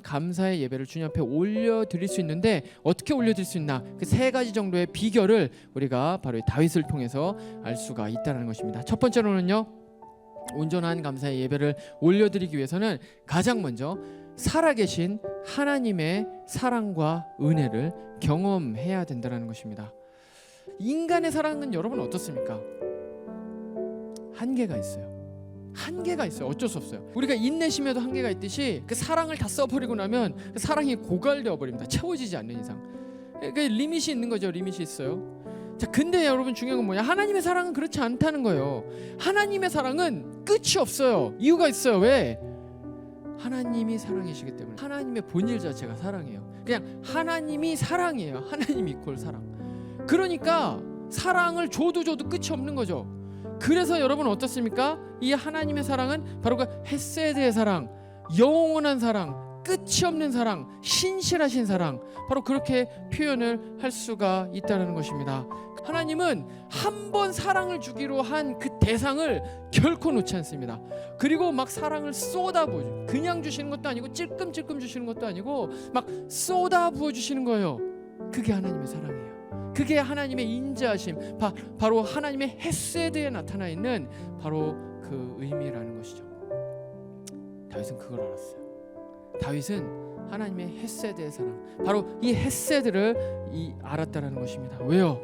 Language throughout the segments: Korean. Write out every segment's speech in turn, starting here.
감사의 예배를 주님 앞에 올려드릴 수 있는데 어떻게 올려드릴 수 있나? 그 세 가지 정도의 비결을 우리가 바로 다윗을 통해서 알 수가 있다는 것입니다. 첫 번째로는요, 온전한 감사의 예배를 올려드리기 위해서는 가장 먼저 살아계신 하나님의 사랑과 은혜를 경험해야 된다는 것입니다. 인간의 사랑은 여러분 어떻습니까? 한계가 있어요. 한계가 있어요. 어쩔 수 없어요. 우리가 인내심에도 한계가 있듯이 그 사랑을 다 써버리고 나면 그 사랑이 고갈되어 버립니다. 채워지지 않는 이상. 그 리밋이 있는 거죠. 리밋이 있어요. 자, 근데 여러분 중요한 건 뭐냐? 하나님의 사랑은 그렇지 않다는 거예요. 하나님의 사랑은 끝이 없어요. 이유가 있어요. 왜? 하나님이 사랑이시기 때문에. 하나님의 본질 자체가 사랑이에요. 그냥 하나님이 사랑이에요. 하나님 이퀄 사랑. 그러니까 사랑을 줘도 끝이 없는 거죠. 그래서 여러분 어떻습니까? 이 하나님의 사랑은 바로 그 헤세드의 사랑, 영원한 사랑, 끝이 없는 사랑, 신실하신 사랑, 바로 그렇게 표현을 할 수가 있다는 것입니다. 하나님은 한 번 사랑을 주기로 한 그 대상을 결코 놓지 않습니다. 그리고 막 사랑을 쏟아부어, 그냥 주시는 것도 아니고 찔끔찔끔 주시는 것도 아니고 막 쏟아부어 주시는 거예요. 그게 하나님의 사랑이에요. 그게 하나님의 인자하심, 바로 하나님의 헤세드에 나타나 있는 바로 그 의미라는 것이죠. 다윗은 그걸 알았어요. 다윗은 하나님의 헤세드의 사랑, 바로 이 헤세드를 알았다는 것입니다. 왜요?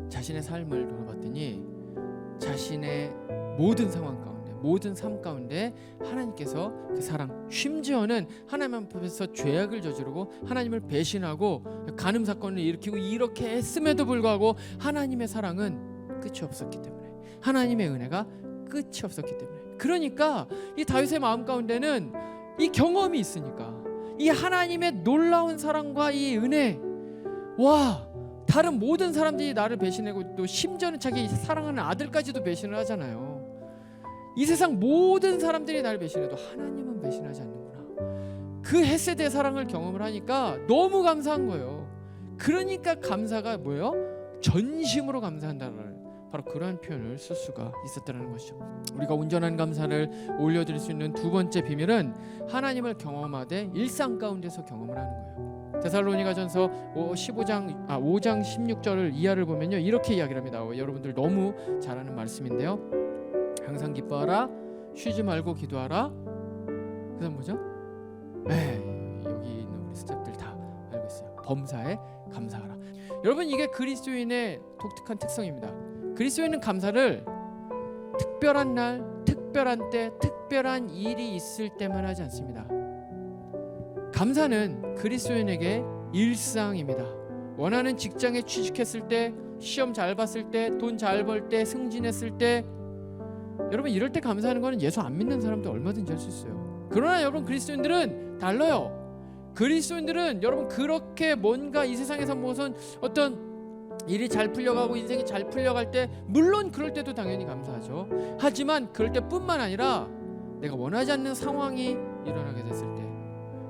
자신의 삶을 돌아봤더니 자신의 모든 상황 가운데, 모든 삶 가운데 하나님께서 그 사랑, 심지어는 하나님 앞에서 죄악을 저지르고 하나님을 배신하고 간음 사건을 일으키고 이렇게 했음에도 불구하고 하나님의 사랑은 끝이 없었기 때문에, 하나님의 은혜가 끝이 없었기 때문에, 그러니까 이 다윗의 마음 가운데는 이 경험이 있으니까 이 하나님의 놀라운 사랑과 이 은혜, 와, 다른 모든 사람들이 나를 배신하고 또 심지어는 자기 사랑하는 아들까지도 배신을 하잖아요. 이 세상 모든 사람들이 나를 배신해도 하나님은 배신하지 않는구나. 그 헤세드의 사랑을 경험을 하니까 너무 감사한 거예요. 그러니까 감사가 뭐예요? 전심으로 감사한다는, 바로 그러한 표현을 쓸 수가 있었다는 것이죠. 우리가 온전한 감사를 올려드릴 수 있는 두 번째 비밀은 하나님을 경험하되 일상 가운데서 경험을 하는 거예요. 데살로니가전서 5장 16절을 이하를 보면요, 이렇게 이야기를 합니다. 여러분들 너무 잘 아는 말씀인데요. 항상 기뻐하라, 쉬지 말고 기도하라. 그다음 뭐죠? 여기 있는 우리 스태프들 다 알고 있어요. 범사에 감사하라. 여러분, 이게 그리스도인의 독특한 특성입니다. 그리스도인은 감사를 특별한 날, 특별한 때, 특별한 일이 있을 때만 하지 않습니다. 감사는 그리스도인에게 일상입니다. 원하는 직장에 취직했을 때, 시험 잘 봤을 때, 돈 잘 벌 때, 승진했을 때, 여러분 이럴 때 감사하는 거는 예수 안 믿는 사람도 얼마든지 할 수 있어요. 그러나 여러분 그리스도인들은 달라요. 그리스도인들은 여러분 그렇게 뭔가 이 세상에서 무슨 어떤 일이 잘 풀려가고 인생이 잘 풀려갈 때, 물론 그럴 때도 당연히 감사하죠. 하지만 그럴 때뿐만 아니라 내가 원하지 않는 상황이 일어나게 됐을 때,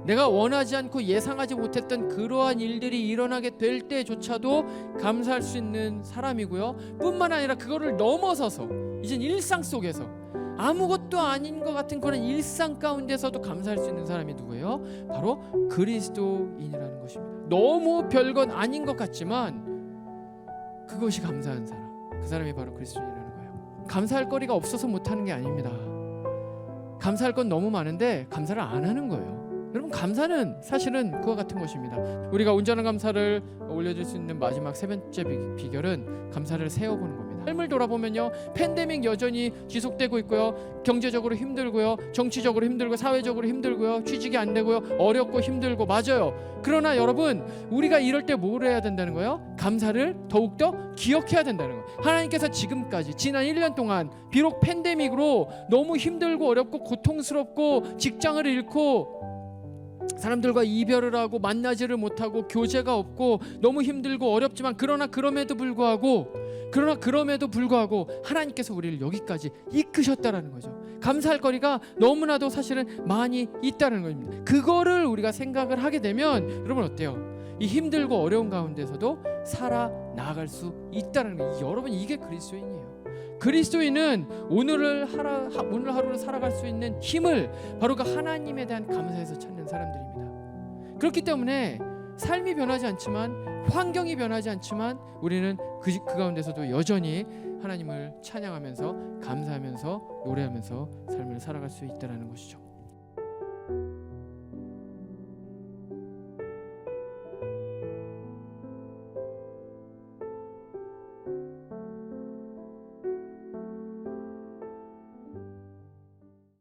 내가 원하지 않고 예상하지 못했던 그러한 일들이 일어나게 될 때조차도 감사할 수 있는 사람이고요. 뿐만 아니라 그거를 넘어서서 이젠 일상 속에서 아무것도 아닌 것 같은 그런 일상 가운데서도 감사할 수 있는 사람이 누구예요? 바로 그리스도인이라는 것입니다. 너무 별건 아닌 것 같지만 그것이 감사한 사람, 그 사람이 바로 그리스도인이라는 거예요. 감사할 거리가 없어서 못하는 게 아닙니다. 감사할 건 너무 많은데 감사를 안 하는 거예요. 여러분, 감사는 사실은 그와 같은 것입니다. 우리가 온전한 감사를 올려줄 수 있는 마지막 세 번째 비결은 감사를 세워보는 겁니다. 삶을 돌아보면요, 팬데믹 여전히 지속되고 있고요, 경제적으로 힘들고요, 정치적으로 힘들고, 사회적으로 힘들고요, 취직이 안 되고요, 어렵고 힘들고, 맞아요. 그러나 여러분, 우리가 이럴 때 뭘 해야 된다는 거예요? 감사를 더욱더 기억해야 된다는 거예요. 하나님께서 지금까지 지난 1년 동안 비록 팬데믹으로 너무 힘들고 어렵고 고통스럽고 직장을 잃고 사람들과 이별을 하고 만나지를 못하고 교제가 없고 너무 힘들고 어렵지만, 그러나 그럼에도 불구하고 하나님께서 우리를 여기까지 이끄셨다라는 거죠. 감사할 거리가 너무나도 사실은 많이 있다는 겁니다. 그거를 우리가 생각을 하게 되면 여러분 어때요? 이 힘들고 어려운 가운데서도 살아나갈 수 있다는 거예요. 여러분, 이게 그리스도인이에요. 그리스도인은 오늘 하루를 살아갈 수 있는 힘을 바로 그 하나님에 대한 감사에서 찾는 사람들입니다. 그렇기 때문에 삶이 변하지 않지만, 환경이 변하지 않지만 우리는 그 가운데서도 여전히 하나님을 찬양하면서 감사하면서 노래하면서 삶을 살아갈 수 있다는 것이죠.